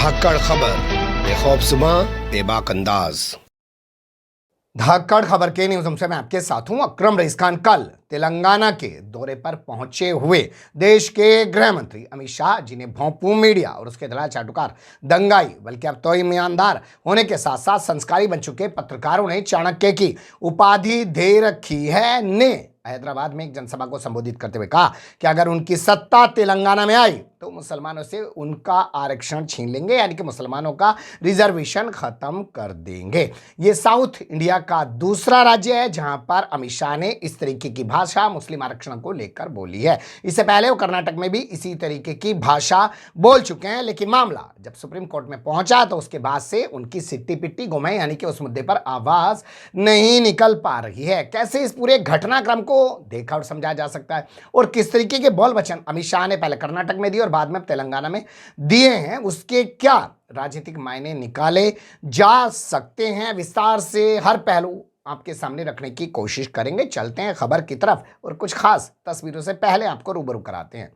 धाकड़ खबर बेखौफसुमा बेबाक अंदाज। धाकड़ खबर के न्यूज़ से मैं आपके साथ हूं अकरम रईस खान। कल तेलंगाना के दौरे पर पहुंचे हुए देश के गृह मंत्री अमित शाह, जिन्हें भोंपू मीडिया और उसके दलाल चाटुकार दंगाई बल्कि अब तो ईमानदार होने के साथ साथ संस्कारी बन चुके पत्रकारों ने चाणक्य की उपाधि दे रखी है, ने हैदराबाद में एक जनसभा को संबोधित करते हुए कहा कि अगर उनकी सत्ता तेलंगाना में आई तो मुसलमानों से उनका आरक्षण छीन लेंगे, यानी कि मुसलमानों का रिजर्वेशन खत्म कर देंगे। ये साउथ इंडिया का दूसरा राज्य है जहां पर अमित शाह ने इस तरीके की भाषा मुस्लिम आरक्षण को लेकर बोली है। इससे पहले वो कर्नाटक में भी इसी तरीके की भाषा बोल चुके हैं, लेकिन मामला जब सुप्रीम कोर्ट में पहुंचा तो उसके बाद से उनकी सिट्टी पिट्टी गुम है, यानी कि उस मुद्दे पर आवाज नहीं निकल पा रही है। कैसे इस पूरे घटनाक्रम को देखा और समझा जा सकता है और किस तरीके के बोल वचन अमित शाह ने पहले कर्नाटक में दिए और बाद में तेलंगाना में दिए हैं, उसके क्या राजनीतिक मायने निकाले जा सकते हैं, विस्तार से हर पहलू आपके सामने रखने की कोशिश करेंगे। चलते हैं खबर की तरफ और कुछ खास तस्वीरों से पहले आपको रूबरू कराते हैं।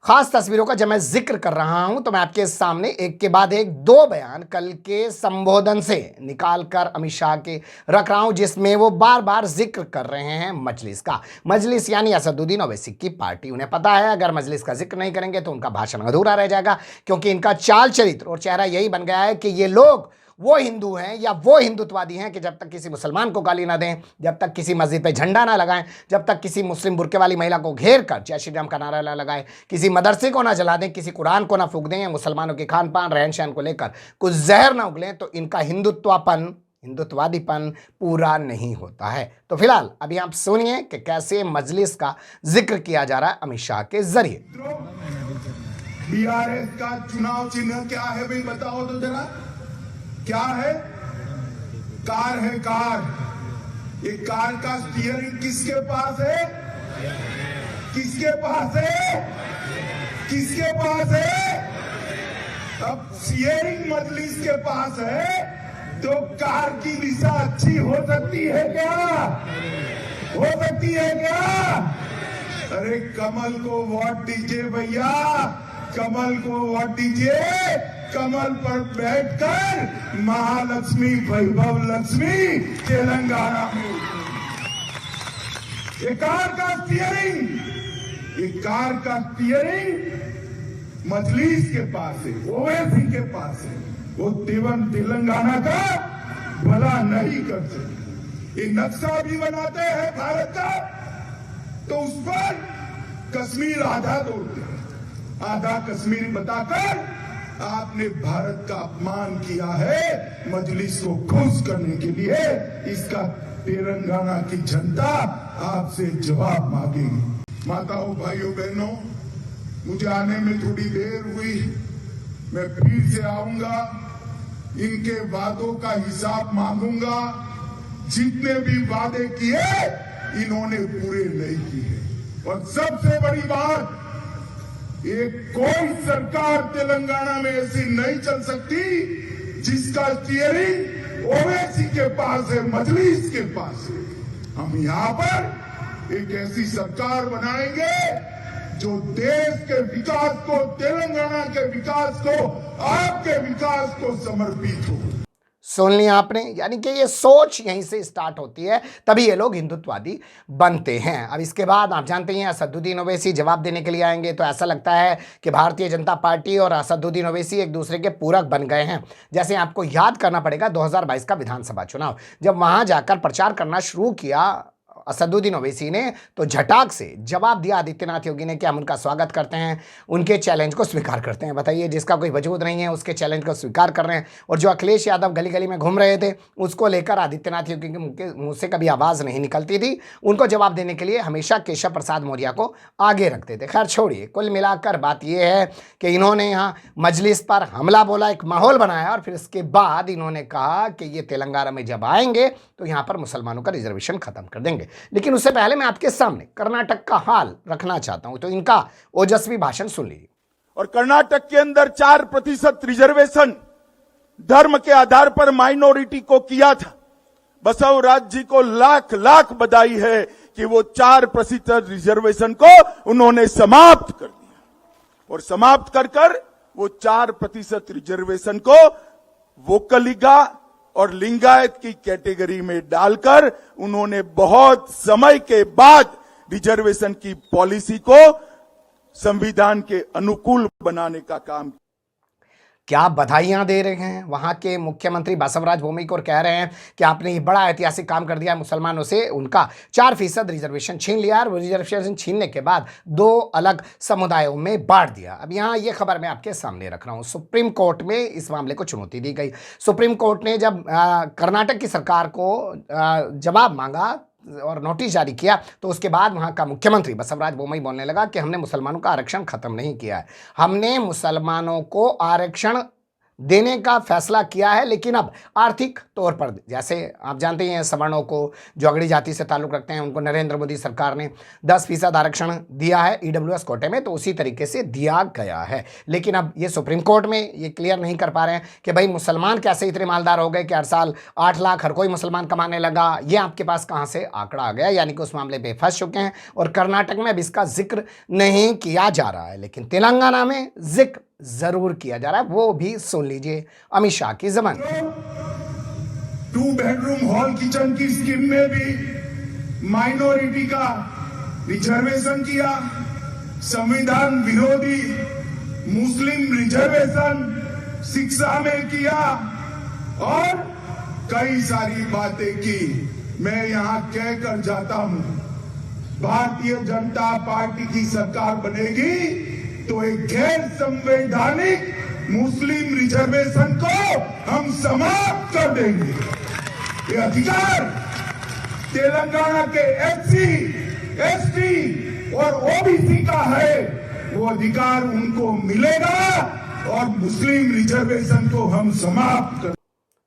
खास तस्वीरों का जब मैं जिक्र कर रहा हूं तो मैं आपके सामने एक के बाद एक दो बयान कल के संबोधन से निकाल कर अमित शाह के रख रहा हूं, जिसमें वो बार बार जिक्र कर रहे हैं मजलिस का। मजलिस यानी असदुद्दीन ओवैसी की पार्टी। उन्हें पता है अगर मजलिस का जिक्र नहीं करेंगे तो उनका भाषण अधूरा रह जाएगा, क्योंकि इनका चाल चरित्र और चेहरा यही बन गया है कि ये लोग वो हिंदू हैं या वो हिंदुत्ववादी हैं कि जब तक किसी मुसलमान को गाली ना दें, जब तक किसी मस्जिद पे झंडा ना लगाएं, जब तक किसी मुस्लिम बुर्के वाली महिला को घेर कर जय श्री राम का नारा ना लगाएं, किसी मदरसे को ना जला दें, किसी कुरान को ना फूंक दें, या मुसलमानों के खान पान रहन सहन को लेकर कुछ जहर ना उगलें, तो इनका हिंदुत्ववादीपन पूरा नहीं होता है। तो फिलहाल अभी आप सुनिए कि कैसे मजलिस का जिक्र किया जा रहा है अमित शाह के जरिए। बीआरएस का चुनाव चिन्ह क्या है भाई, बताओ तो जरा। क्या है? कार है, कार। ये कार का स्टीयरिंग किसके पास है? किसके पास है? किसके पास है? अब स्टीयरिंग मजलिस के पास है तो कार की दिशा अच्छी हो सकती है क्या? हो सकती है क्या? अरे कमल को वोट दीजिए भैया, कमल को वोट दीजिए। कमल पर बैठकर महालक्ष्मी वैभव लक्ष्मी तेलंगाना में। ये कार का स्टीयरिंग, ये कार का स्टीयरिंग मजलिस के पास है, ओवैसी के पास है। वो तेलंगाना का भला नहीं कर सकते। ये नक्शा भी बनाते हैं भारत का, तो उस पर कश्मीर आधा तोड़ते हैं, आधा कश्मीर बताकर आपने भारत का अपमान किया है मजलिस को खुश करने के लिए। इसका तेलंगाना की जनता आपसे जवाब मांगेगी। माताओं, भाइयों, बहनों, मुझे आने में थोड़ी देर हुई, मैं फिर से आऊंगा, इनके वादों का हिसाब मांगूंगा। जितने भी वादे किए इन्होंने पूरे नहीं किए। और सबसे बड़ी बात, ये कोई सरकार तेलंगाना में ऐसी नहीं चल सकती जिसका स्टीयरिंग ओवैसी के पास है, मजलिस के पास है। हम यहाँ पर एक ऐसी सरकार बनाएंगे जो देश के विकास को, तेलंगाना के विकास को, आपके विकास को समर्पित हो। सुन लिया आपने, यानी कि ये सोच यहीं से स्टार्ट होती है, तभी ये लोग हिंदुत्ववादी बनते हैं। अब इसके बाद आप जानते हैं असदुद्दीन ओवैसी जवाब देने के लिए आएंगे, तो ऐसा लगता है कि भारतीय जनता पार्टी और असदुद्दीन ओवैसी एक दूसरे के पूरक बन गए हैं। जैसे आपको याद करना पड़ेगा 2022 का विधानसभा चुनाव, जब वहां जाकर प्रचार करना शुरू किया असदुद्दीन ओवैसी ने, तो झटाक से जवाब दिया आदित्यनाथ योगी ने कि हम उनका स्वागत करते हैं, उनके चैलेंज को स्वीकार करते हैं। बताइए, जिसका कोई वजूद नहीं है उसके चैलेंज को स्वीकार कर रहे हैं। और जो अखिलेश यादव गली गली में घूम रहे थे, उसको लेकर आदित्यनाथ योगी के मुंह से कभी आवाज़ नहीं निकलती थी। उनको जवाब देने के लिए हमेशा केशव प्रसाद मौर्य को आगे रखते थे। खैर छोड़िए, कुल मिलाकर बात यह है कि इन्होंने यहाँ मजलिस पर हमला बोला, एक माहौल बनाया, और फिर इसके बाद इन्होंने कहा कि ये तेलंगाना में जब आएंगे तो यहाँ पर मुसलमानों का रिजर्वेशन खत्म कर देंगे। लेकिन उससे पहले मैं आपके सामने कर्नाटक का हाल रखना चाहता हूं, तो इनका ओजस्वी भाषण सुन लीजिए। और कर्नाटक के अंदर 4% रिजर्वेशन धर्म के आधार पर माइनॉरिटी को किया था। बसवराज जी को लाख लाख बधाई है कि वो 4% रिजर्वेशन को उन्होंने समाप्त कर दिया, और समाप्त कर वो 4% रिजर्वेशन को वोकलिगा और लिंगायत की कैटेगरी में डालकर उन्होंने बहुत समय के बाद रिजर्वेशन की पॉलिसी को संविधान के अनुकूल बनाने का काम। क्या बधाइयां दे रहे हैं वहां के मुख्यमंत्री बसवराज बोमई को और कह रहे हैं कि आपने ये बड़ा ऐतिहासिक काम कर दिया, मुसलमानों से उनका 4% रिजर्वेशन छीन लिया और वो रिजर्वेशन छीनने के बाद 2 अलग समुदायों में बांट दिया। अब यहाँ ये खबर मैं आपके सामने रख रहा हूँ। सुप्रीम कोर्ट में इस मामले को चुनौती दी गई। सुप्रीम कोर्ट ने जब कर्नाटक की सरकार को जवाब मांगा और नोटिस जारी किया तो उसके बाद वहां का मुख्यमंत्री बसवराज बोमई बोलने लगा कि हमने मुसलमानों का आरक्षण खत्म नहीं किया है, हमने मुसलमानों को आरक्षण देने का फैसला किया है, लेकिन अब आर्थिक तौर पर, जैसे आप जानते ही हैं सवर्णों को जो अगड़ी जाति से ताल्लुक रखते हैं उनको नरेंद्र मोदी सरकार ने 10% आरक्षण दिया है ईडब्ल्यूएस कोटे में, तो उसी तरीके से दिया गया है। लेकिन अब ये सुप्रीम कोर्ट में ये क्लियर नहीं कर पा रहे हैं कि भाई मुसलमान कैसे इतने मालदार हो गए कि हर साल 8 लाख हर कोई मुसलमान कमाने लगा। ये आपके पास कहाँ से आंकड़ा आ गया, यानी कि उस मामले पर फंस चुके हैं और कर्नाटक में अब इसका जिक्र नहीं किया जा रहा है, लेकिन तेलंगाना में जिक्र जरूर किया जा रहा है। वो भी सुन लीजिए अमित शाह की जबान। 2 बेडरूम हॉल किचन की स्कीम में भी माइनॉरिटी का रिजर्वेशन किया, संविधान विरोधी मुस्लिम रिजर्वेशन शिक्षा में किया और कई सारी बातें की। मैं यहां कहकर जाता हूं, भारतीय जनता पार्टी की सरकार बनेगी तो एक गैर संवैधानिक मुस्लिम रिजर्वेशन को हम समाप्त कर देंगे। ये अधिकार तेलंगाना के एससी, एसटी और ओबीसी का है, वो अधिकार उनको मिलेगा और मुस्लिम रिजर्वेशन को हम समाप्त कर।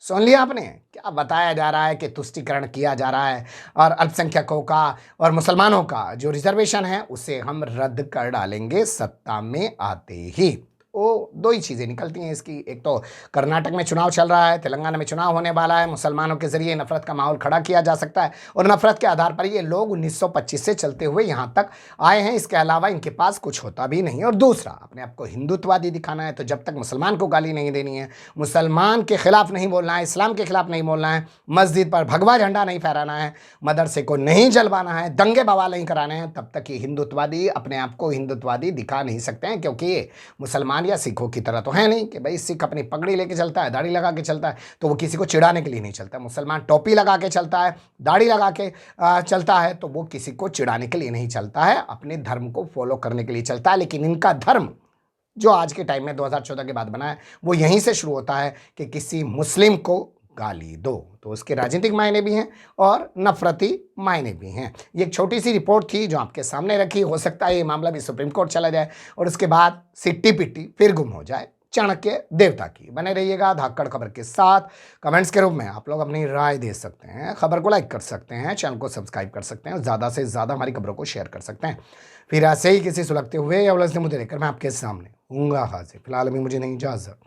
सुन लिया आपने, क्या बताया जा रहा है कि तुष्टीकरण किया जा रहा है और अल्पसंख्यकों का और मुसलमानों का जो रिजर्वेशन है उसे हम रद्द कर डालेंगे सत्ता में आते ही। वो 2 ही चीज़ें निकलती हैं इसकी, एक तो कर्नाटक में चुनाव चल रहा है, तेलंगाना में चुनाव होने वाला है, मुसलमानों के जरिए नफरत का माहौल खड़ा किया जा सकता है और नफरत के आधार पर ये लोग 1925 से चलते हुए यहाँ तक आए हैं। इसके अलावा इनके पास कुछ होता भी नहीं। और दूसरा, अपने आप को हिंदुत्ववादी दिखाना है तो जब तक मुसलमान को गाली नहीं देनी है, मुसलमान के खिलाफ नहीं बोलना है, इस्लाम के खिलाफ नहीं बोलना है, मस्जिद पर भगवा झंडा नहीं फहराना है, मदरसे को नहीं जलवाना है, दंगे बवाल नहीं कराने हैं, तब तक ये हिंदुत्ववादी अपने आप को हिंदुत्ववादी दिखा नहीं सकते हैं। क्योंकि ये मुसलमान या सिखों की तरह तो है नहीं कि भाई सिख अपनी पगड़ी लेके चलता है, दाढ़ी लगा के चलता है, तो वो किसी को चिढ़ाने के लिए नहीं चलता। मुसलमान टोपी लगा के चलता है, दाढ़ी लगा के चलता है, तो वो किसी को चिढ़ाने के लिए नहीं चलता है, अपने धर्म को फॉलो करने के लिए चलता है। लेकिन इनका धर्म जो आज के टाइम में 2014 के बाद बना है वो यहीं से शुरू होता है कि किसी मुस्लिम को गाली दो, तो उसके राजनीतिक मायने भी हैं और नफरती मायने भी हैं। ये एक छोटी सी रिपोर्ट थी जो आपके सामने रखी। हो सकता है ये मामला भी सुप्रीम कोर्ट चला जाए और उसके बाद सिट्टी पिट्टी फिर गुम हो जाए चाणक्य देवता की। बने रहिएगा धाकड़ खबर के साथ। कमेंट्स के रूप में आप लोग अपनी राय दे सकते हैं, खबर को लाइक कर सकते हैं, चैनल को सब्सक्राइब कर सकते हैं, ज़्यादा से ज़्यादा हमारी खबरों को शेयर कर सकते हैं। फिर ऐसे ही किसी सुलगते हुए या उलझते मुद्दे लेकर मैं आपके सामने हूँगा हाजिर। फिलहाल अभी मुझे नहीं इजाज़त।